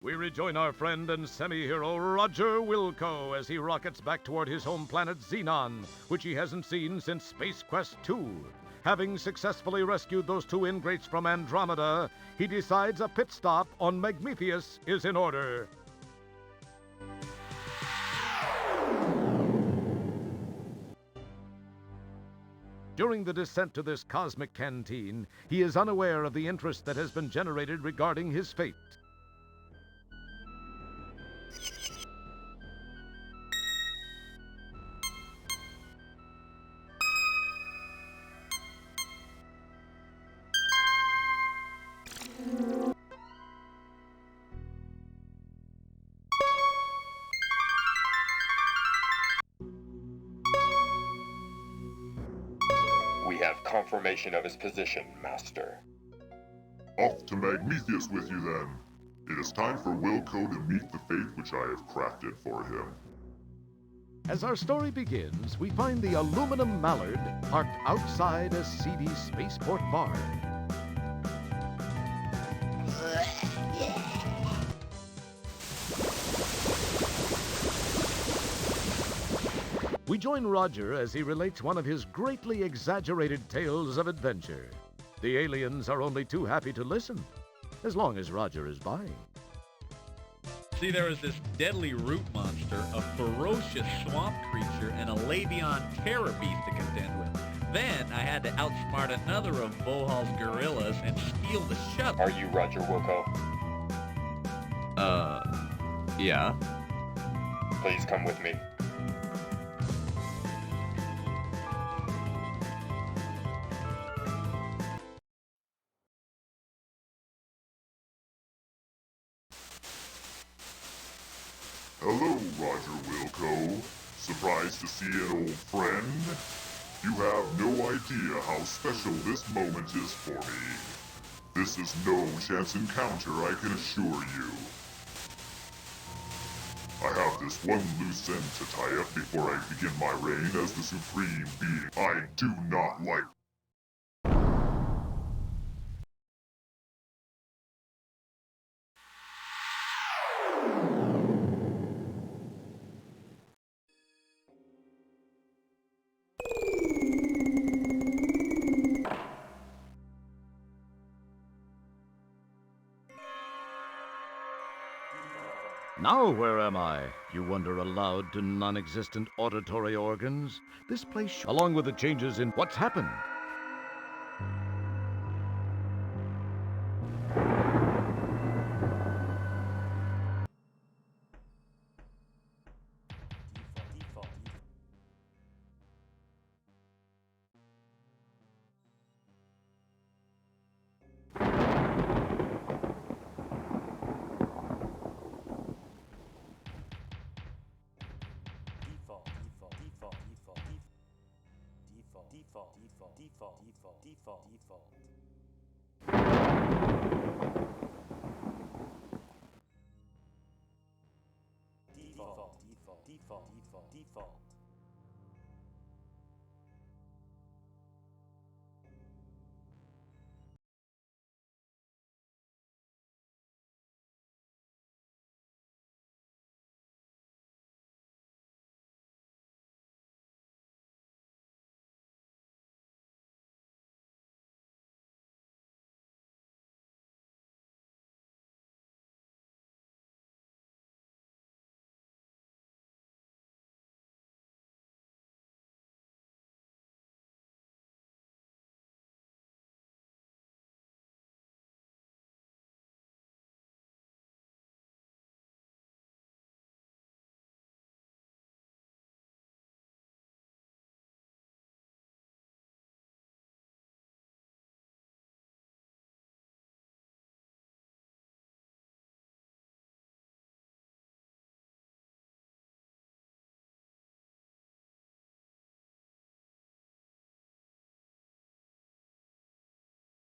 We rejoin our friend and semi-hero Roger Wilco as he rockets back toward his home planet Xenon, which he hasn't seen since Space Quest II. Having successfully rescued those two ingrates from Andromeda, he decides a pit stop on Megmetheus is in order. During the descent to this cosmic canteen, he is unaware of the interest that has been generated regarding his fate. We have confirmation of his position, Master. Off to Megmetheus with you, then. It is time for Wilco to meet the fate which I have crafted for him. As our story begins, we find the aluminum mallard parked outside a seedy spaceport bar. We join Roger as he relates one of his greatly exaggerated tales of adventure. The aliens are only too happy to listen, as long as Roger is buying. See, there was this deadly root monster, a ferocious swamp creature, and a Labion terror beast to contend with. Then I had to outsmart another of Bohal's gorillas and steal the shuttle. Are you Roger Wilco? Yeah. Please come with me. Hello, Roger Wilco. Surprised to see an old friend? You have no idea how special this moment is for me. This is no chance encounter, I can assure you. I have this one loose end to tie up before I begin my reign as the supreme being I do not like. Now where am I? You wonder aloud to non-existent auditory organs. This place, along with the changes in what's happened. Default.